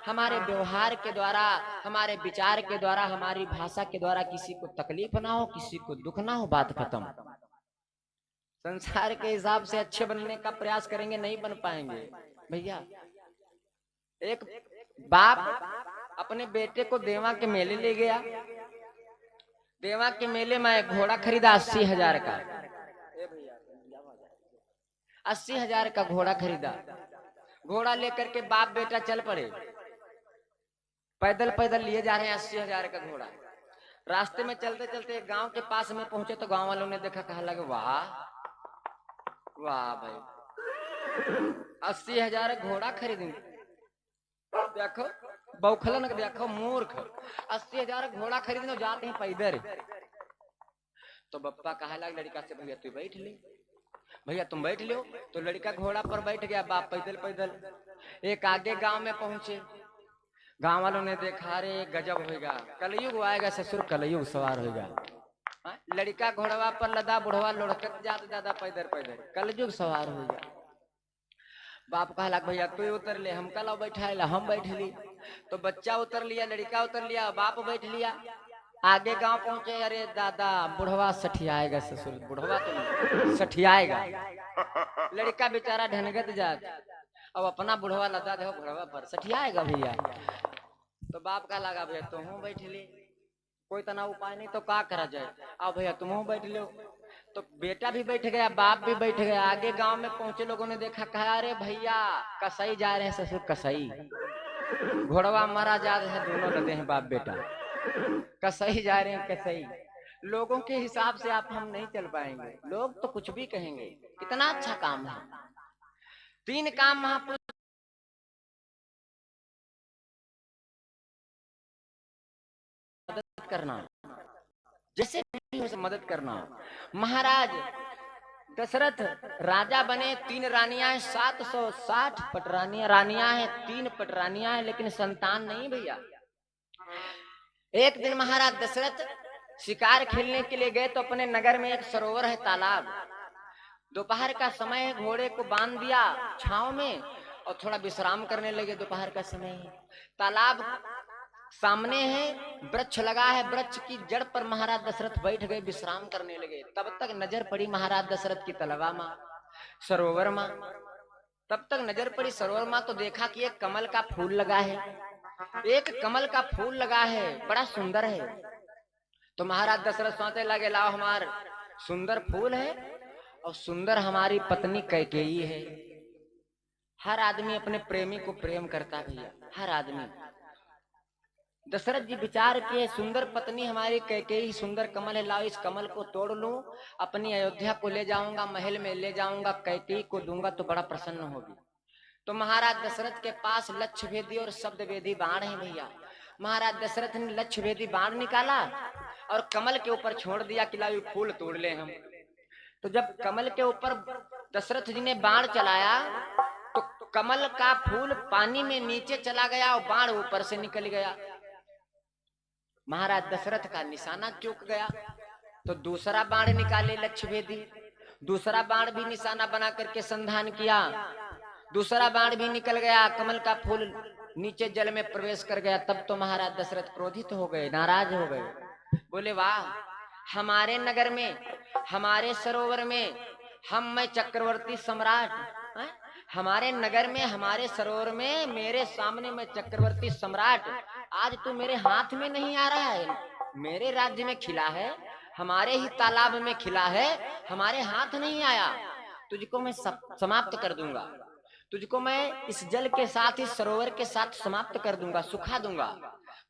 हमारे व्यवहार के द्वारा, हमारे विचार के द्वारा, हमारी भाषा के द्वारा किसी को तकलीफ ना हो, किसी को दुख ना हो, बात खत्म। संसार के हिसाब से अच्छे बनने का प्रयास करेंगे, नहीं बन पाएंगे भैया। एक बाप अपने बेटे को देवा के मेले ले गया। देवा के मेले में घोड़ा खरीदा 80,000 का। 80,000 का घोड़ा खरीदा। घोड़ा लेकर के बाप बेटा चल पड़े। पैदल पैदल लिए जा रहे हैं 80,000 का घोड़ा। रास्ते में चलते चलते एक गांव के पास में पहुंचे तो गांव वालों ने देखा, कहा लगे वाह वाह भाई, 80,000 घोड़ा खरीदेंगे। देखो बौखलन, देखो मूर्ख, 80,000 घोड़ा खरीदने जाते हैं पैदल। तो बप्पा कहा लगा लड़का से, भैया तू बैठ ले, भैया तुम बैठ लो। तो लड़का घोड़ा पर बैठ गया, बाप पैदल पैदल। एक आगे गांव में पहुंचे। गांव वालों ने देखा, रे गजब होगा, कलयुग आएगा ससुर, कलयुग सवार होगा। लड़का घोड़वा पर लदा, बुढ़वा लुढ़कत ज्यादा पैदल पैदल, कलयुग सवार होगा। बाप कहला भैया तू उतर ले, हम कल बैठा ला, हम बैठ ली। तो बच्चा उतर लिया, लड़का उतर लिया, बाप बैठ लिया। आगे गांव पहुंचे, अरे दादा बुढ़वा सठियाएगा ससुर, बुढ़वा तो सठियाएगा। लड़का बेचारा ढनगत जात, अब अपना बुढ़वा लदा देखो बुढ़वा पर सठियाएगा भैया। तो बाप का लगा भैया तुम तो बैठ ले, कोई तना उपाय नहीं तो का करा जाए, अब भैया तुम बैठ लो। तो बेटा भी बैठ गया, बाप भी बैठ गया। आगे गांव में पहुंचे, लोगों ने देखा, कहा अरे भैया कसाई जा रहे हैं ससुर, कसाई घोड़वा मारा जा रहे हैं, दोनों लदे हैं बाप बेटा, कसाई जा रहे हैं कसाई। लोगों के हिसाब से आप हम नहीं चल पाएंगे, लोग तो कुछ भी कहेंगे। कितना अच्छा काम है। 3 काम महापुरुष मदद करना, जैसे मदद करना। महाराज दशरथ राजा बने, 3 रानियां हैं, 760 पटरानियां रानियां हैं, 3 पटरानियां हैं, लेकिन संतान नहीं भैया। एक दिन महाराज दशरथ शिकार खेलने के लिए गए तो अपने नगर में एक सरोवर है, तालाब। दोपहर का समय है, घोड़े को बांध दिया छांव में और थोड़ा विश्राम करने लगे। दोपहर का समय है, तालाब सामने है, वृक्ष लगा है, वृक्ष की जड़ पर महाराज दशरथ बैठ गए, विश्राम करने लगे। तब तक नजर पड़ी महाराज दशरथ की तलवा माँ, सरोवर माँ। तब तक नजर पड़ी सरोवर माँ तो देखा कि एक कमल का फूल लगा है, एक कमल का फूल लगा है, बड़ा सुंदर है। तो महाराज दशरथ सोचने लगे, लाओ हमार सुंदर फूल है और सुंदर हमारी पत्नी कैकेयी है। हर आदमी अपने प्रेमी को प्रेम करता भैया, हर आदमी। दशरथ जी विचार किए, सुंदर पत्नी हमारी कैकेयी, सुंदर कमल है, लाओ इस कमल को तोड़ लूं, अपनी अयोध्या को ले जाऊंगा, महल में ले जाऊंगा, कैकेयी को दूंगा तो बड़ा प्रसन्न होगी। तो महाराज दशरथ के पास लक्ष्य भेदी और शब्द भेदी बाण है भैया। महाराज दशरथ ने लक्ष्य भेदी बाण निकाला और कमल के ऊपर छोड़ दिया कि लाओ फूल तोड़ ले हम। तो जब कमल के ऊपर दशरथ जी ने बाण चलाया तो कमल का फूल पानी में नीचे चला गया और बाण ऊपर से निकल गया। महाराज दशरथ का निशाना चूक गया। तो दूसरा बाण निकाले लक्ष्य भेदी, दूसरा बाण भी निशाना बना करके संधान किया, दूसरा बाण भी निकल गया, कमल का फूल नीचे जल में प्रवेश कर गया। तब तो महाराज दशरथ क्रोधित हो गए, नाराज हो गए, बोले वाह, हमारे नगर में, हमारे सरोवर में मैं चक्रवर्ती सम्राट, हमारे नगर में, हमारे सरोवर में, मेरे सामने मैं चक्रवर्ती सम्राट, आज तू मेरे हाथ में नहीं आ रहा है, मेरे राज्य में खिला है, हमारे ही तालाब में खिला है, हमारे हाथ नहीं आया, तुझको मैं समाप्त कर दूंगा, तुझको मैं इस जल के साथ, इस सरोवर के साथ समाप्त कर दूंगा, सुखा दूंगा।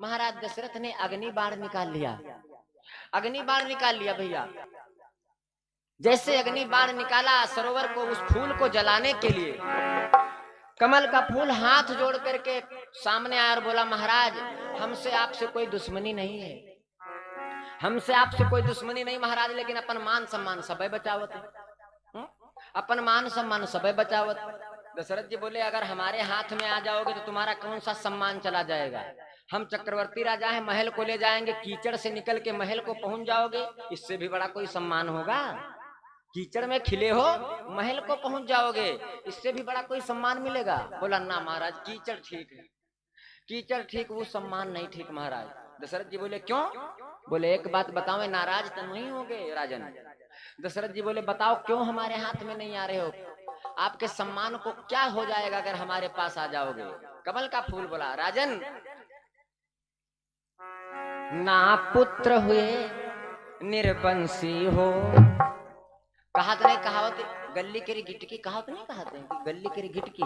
महाराज दशरथ ने अग्नि बाण निकाल लिया, अग्नि बाण निकाल लिया भैया। जैसे अग्नि बाण निकाला सरोवर को, उस फूल को जलाने के लिए, कमल का फूल हाथ जोड़ करके सामने आया और बोला, महाराज हमसे आपसे कोई दुश्मनी नहीं है, हमसे आपसे कोई दुश्मनी नहीं महाराज, लेकिन अपन मान सम्मान सबे बचावत, अपन मान सम्मान सबे बचावत। दशरथ जी बोले, अगर हमारे हाथ में आ जाओगे तो तुम्हारा कौन सा सम्मान चला जाएगा, हम चक्रवर्ती राजा हैं, महल को ले जाएंगे, कीचड़ से निकल के महल को पहुंच जाओगे, इससे भी बड़ा कोई सम्मान होगा? कीचड़ में खिले हो, महल को पहुंच जाओगे, इससे भी बड़ा कोई सम्मान मिलेगा? बोला ना महाराज, कीचड़ ठीक है। कीचड़ ठीक, वो सम्मान नहीं ठीक महाराज। दशरथ जी बोले क्यों? बोले एक बात बताओ, नाराज तो नहीं हो गए राजन? दशरथ जी बोले बताओ क्यों हमारे हाथ में नहीं आ रहे हो? आपके सम्मान को क्या हो जाएगा अगर हमारे पास आ जाओगे? कमल का फूल बोला राजन, ना पुत्र हुए निर्वंशी हो। कहावत नहीं, कहावत गली केरी गिटकी, कहावत नहीं कहते हैं कि गली केरी गिटकी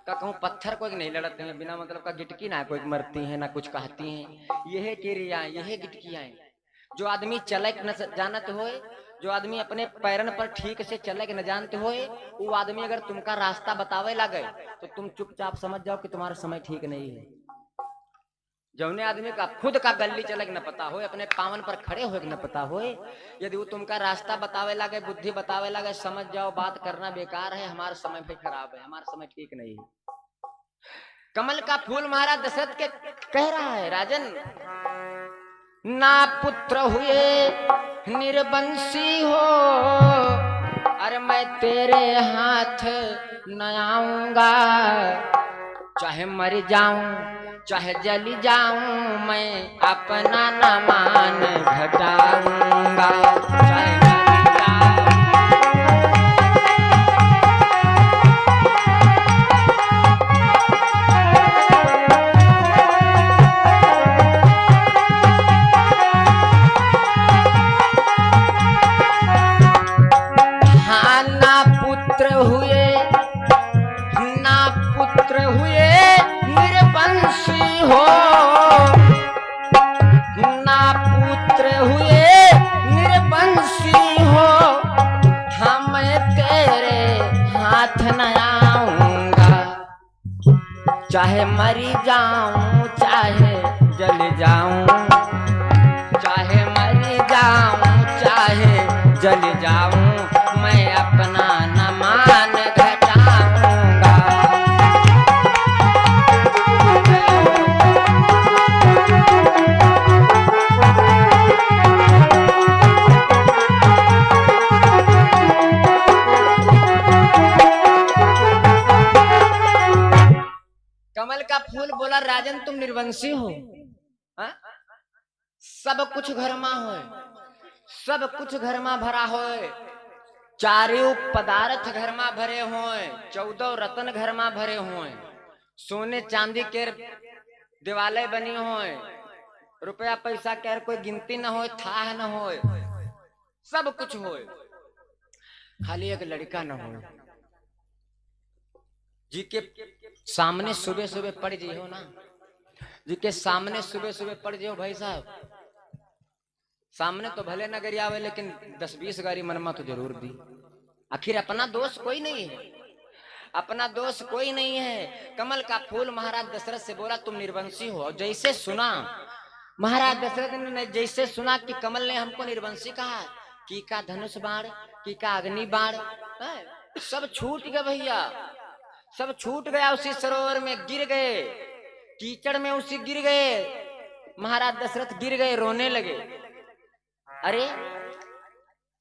का कहूँ पत्थर कोई नहीं लड़ते हैं, बिना मतलब का गिटकी ना कोई मरती है ना कुछ कहती हैं। यह केरिया यह गिटकियां, जो आदमी चलक न जानत होए, जो आदमी अपने पैरन पर ठीक से चलक न जानते होए, वो आदमी अगर तुमका रास्ता बतावे लगे तो तुम चुपचाप समझ जाओ कि तुम्हारा समय ठीक नहीं है। जौने आदमी का खुद का गली चलक न पता हो, अपने पावन पर खड़े हो न पता हो, यदि वो तुमका रास्ता बतावे लगे, बुद्धि बतावे लगे, समझ जाओ बात करना बेकार है, हमारा समय भी खराब है, हमारा समय ठीक नहीं है। कमल का फूल महाराज दशरथ के कह रहा है राजन, ना पुत्र हुए निर्वंशी हो, अरे मैं तेरे हाथ न आऊंगा, चाहे मर जाऊं चाहे जली जाऊं, मैं अपना न मान घटाऊंगा, चाहे मर जाऊं। हाँ ना पुत्र हुए, ना पुत्र हुए निर्वंशी हो, ना पुत्र हुए निर्वंशी हो, हम तेरे हाथ न आऊंगा, चाहे मरी जाऊं चाहे जल जाऊं, चाहे मरी जाऊं चाहे जल जाऊं, मैं अपना न मान घटाऊंगा। कमल का फूल बोला राजन तुम निर्वंशी हो, हा? सब कुछ घर में हो, सब कुछ घर में भरा हो, चारों पदार्थ घर में भरे हो, 14 रत्न घर में भरे हो, सोने चांदी के दिवाले बनी हो, रुपया पैसा के कोई गिनती न हो, था न हो, सब कुछ हो, खाली एक लड़का न हो, जी के सामने सुबह सुबह पड़ जी हो ना, जी के सामने सुबह सुबह पड़ जी हो भाई साहब, सामने तो भले नगरी आवे लेकिन 10-20 गाड़ी मनमा तो जरूर दी। आखिर अपना दोष कोई नहीं है, अपना दोष कोई नहीं है। कमल का फूल महाराज दशरथ से बोला तुम निर्वंशी हो, और जैसे सुना महाराज दशरथ ने, जैसे सुना कि कमल ने हमको निर्वंशी कहा, की का धनुष बाण, की का अग्नि बाण, सब छूट गया भैया, सब छूट गया, उसी सरोवर में गिर गए, कीचड़ में उसी गिर गए। महाराज दशरथ गिर गए, रोने लगे। अरे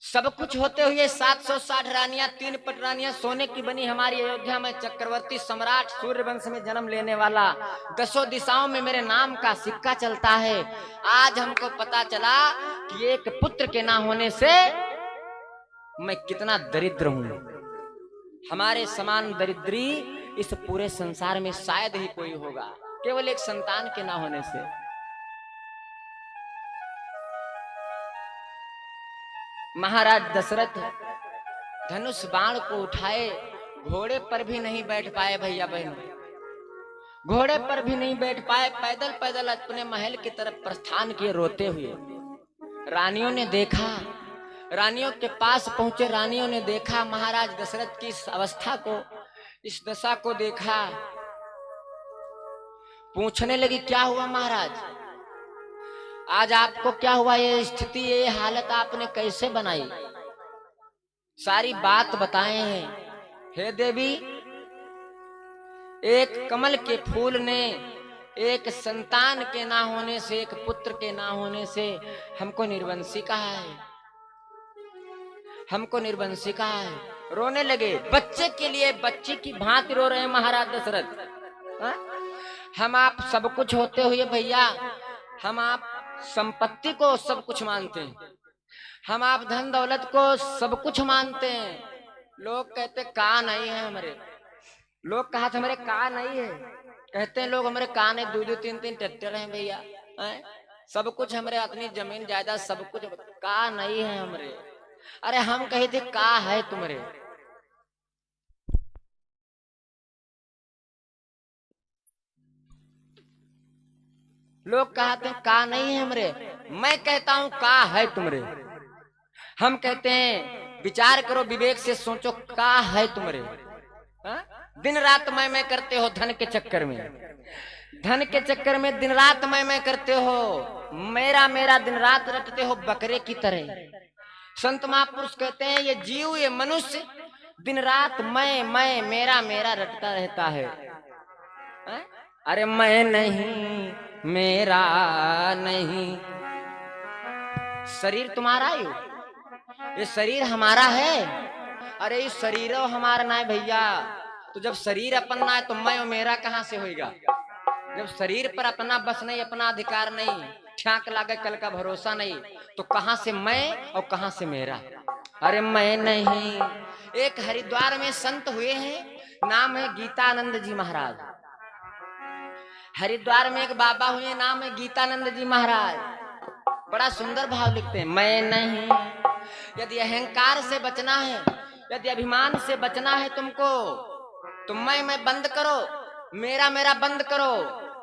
सब कुछ होते हुए 760 रानियां, 3 पटरानियां सोने की बनी हमारी अयोध्या में, चक्रवर्ती सम्राट सूर्यवंश में जन्म लेने वाला, 10 दिशाओं में मेरे नाम का सिक्का चलता है। आज हमको पता चला कि एक पुत्र के ना होने से मैं कितना दरिद्र हूं। हमारे समान दरिद्री इस पूरे संसार में शायद ही कोई होगा, केवल एक संतान के ना होने से। महाराज दशरथ धनुष बाण को उठाए, घोड़े पर भी नहीं बैठ पाए भैया बहन, घोड़े पर भी नहीं बैठ पाए, पैदल पैदल अपने महल की तरफ प्रस्थान किए रोते हुए। रानियों ने देखा, रानियों के पास पहुंचे, रानियों ने देखा महाराज दशरथ की इस अवस्था को, इस दशा को देखा, पूछने लगी क्या हुआ महाराज, आज आपको क्या हुआ, ये स्थिति ये हालत आपने कैसे बनाई, सारी बात बताए हैं। हे देवी, एक कमल के फूल ने, एक संतान के ना होने से, एक पुत्र के ना होने से हमको निर्वंशी कहा है, हमको निर्वंशी कहा है। रोने लगे, बच्चे के लिए बच्चे की भांति रो रहे हैं महाराज दशरथ। हम आप सब कुछ होते हुए भैया हम आप संपत्ति को सब कुछ मानते हैं, हम आप धन दौलत को सब कुछ मानते हैं। लोग कहते का नहीं है हमारे, लोग कहा हमारे का नहीं है, कहते हैं लोग हमारे का नहीं, दो दो तीन तीन ट्रैक्टर हैं भैया, हैं? सब कुछ हमारे अपनी जमीन जायदाद सब कुछ का नहीं है हमारे। अरे हम कहे थे का है तुम्हारे। लोग कहते हैं का नहीं है हमरे, मैं कहता हूं का है तुमरे। हम कहते हैं विचार करो, विवेक से सोचो का है तुमरे। दिन रात मैं करते हो धन के चक्कर में, धन के चक्कर में दिन रात मैं करते हो, मेरा मेरा दिन रात रटते हो बकरे की तरह। संत महापुरुष कहते हैं ये जीव ये मनुष्य दिन रात मैं मेरा मेरा रटता रहता है। अरे मैं नहीं मेरा नहीं, शरीर तुम्हारा ही, ये शरीर हमारा है। अरे ये शरीर हमारा ना है भैया, तो जब शरीर अपन ना है तो मैं और मेरा कहां से होएगा। जब शरीर पर अपना बस नहीं, अपना अधिकार नहीं, ठ्याक लागे कल का भरोसा नहीं, तो कहां से मैं और कहां से मेरा। अरे मैं नहीं। एक हरिद्वार में संत हुए हैं, नाम है गीतानंद जी महाराज। हरिद्वार में एक बाबा हुए, नाम है गीतानंद जी महाराज। बड़ा सुंदर भाव लिखते हैं, मैं नहीं। यदि अहंकार से बचना है, यदि अभिमान से बचना है तुमको, तो मैं बंद करो, मेरा मेरा बंद करो,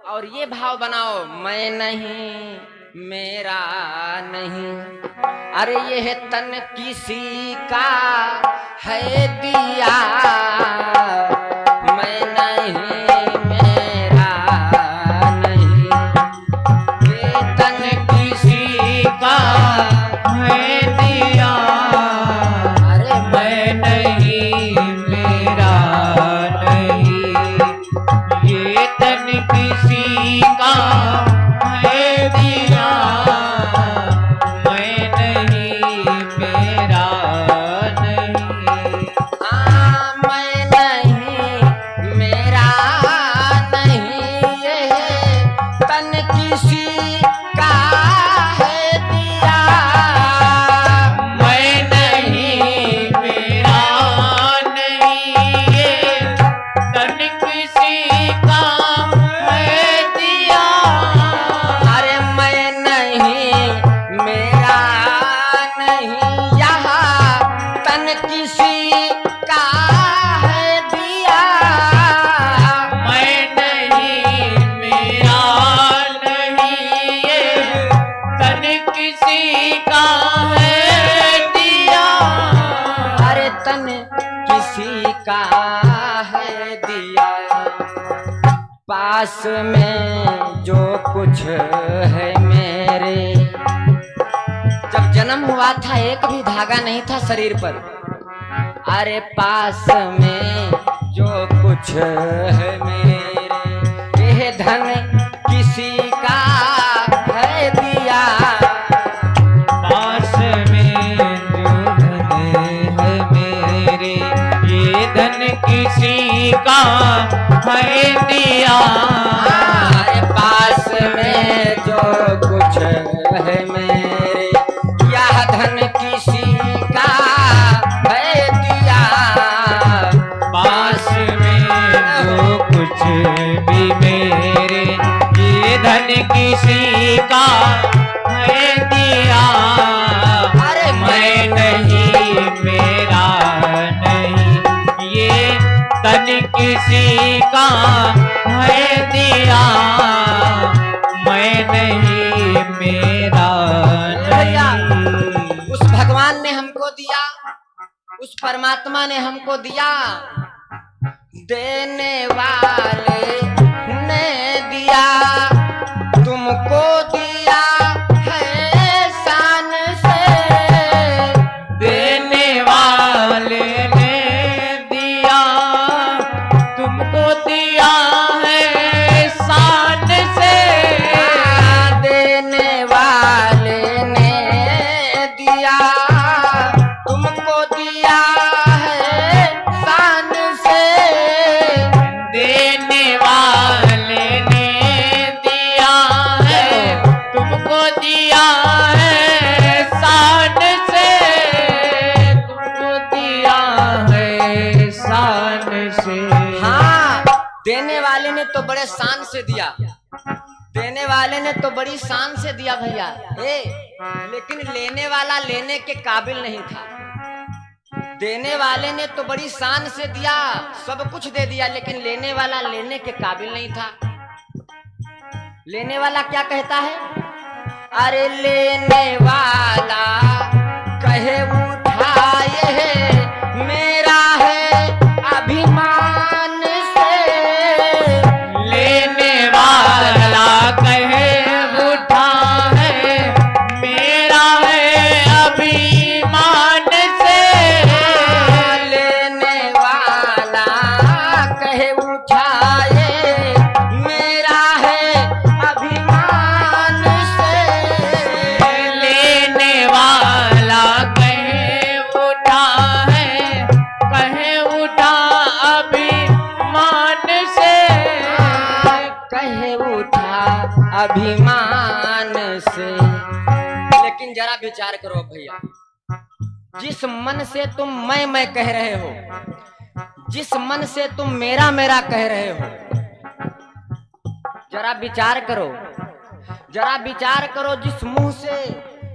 और ये भाव बनाओ मैं नहीं मेरा नहीं। अरे ये है तन किसी का है दिया, मैं नहीं मेरा नहीं। ये तन किसी का है दिया, अरे मैं नहीं मेरा नहीं। ये तन किसी का है दिया, मैं नहीं मेरा नहीं। हाँ मैं नहीं मेरा नहीं, ये तन किसी का है दिया, मैं नहीं मेरा नहीं। ये तन किसी का है दिया, अरे मैं नहीं मेरा नहीं। यहाँ तन किसी का है दिया, मैं नहीं मेरा नहीं। ये तन किसी का है दिया, अरे तन किसी का है दिया। पास में जो कुछ है मेरे, जब जन्म हुआ था एक भी धागा नहीं था शरीर पर। अरे पास में जो कुछ है मेरे, यह धन किसी का है दिया, पास में जो धन है मेरे, ये धन किसी का है दिया। अरे पास में जो कुछ है मेरे, यह धन किसी का है दिया, पास में जो कुछ भी मेरे, ये धन किसी का है दिया। अरे मैं नहीं मेरा नहीं, ये तन किसी का है दिया, मैं नहीं मेरा भैया, नहीं। उस भगवान ने हमको दिया, उस परमात्मा ने हमको दिया, देने वाले ने दिया, तुमको दिया है शान से, देने वाले ने दिया, तुमको दिया है शान से। देने वाले ने दिया, तुमको दिया है शान से, देने वाले ने शान से दिया, देने वाले ने तो बड़ी शान से दिया भैया, लेकिन लेने वाला लेने के काबिल नहीं था। देने वाले ने तो बड़ी शान से दिया, सब कुछ दे दिया, लेकिन लेने वाला लेने के काबिल नहीं था। लेने वाला क्या कहता है? अरे लेने वाला कहे उठाए है मेरा है अभिमान से। लेने वाला कहे उठा है मेरा है अभिमान से। लेने वाला कहे उठाए मेरा है अभिमान से। लेने वाला कहे उठा है, कहे उठा अभिमान से। कहे उठा अभिमान से। लेकिन जरा विचार करो भैया, जिस मन से तुम मैं कह रहे हो, जिस मन से तुम मेरा मेरा कह रहे हो, जरा विचार करो, जरा विचार करो। जिस मुंह से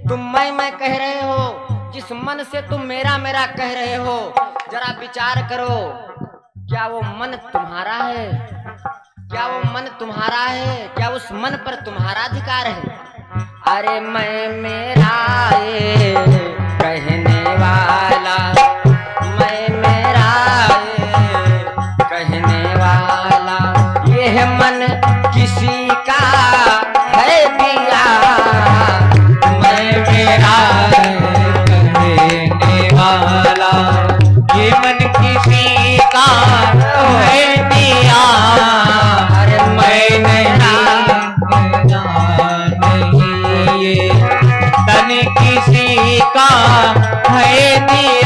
तुम मैं कह रहे हो, जिस मन से तुम मेरा मेरा कह रहे हो, जरा विचार करो, क्या वो मन तुम्हारा है? क्या वो मन तुम्हारा है? क्या उस मन पर तुम्हारा अधिकार है? अरे मैं मेरा ये कहने वाला, मैं मेरा ये कहने वाला, यह मन किसी का है दिया। मैं मेरा कहने वाला, ये मन किसी का है दिया। अरे मैं मेरा नहीं, ये तन किसी का है दिया।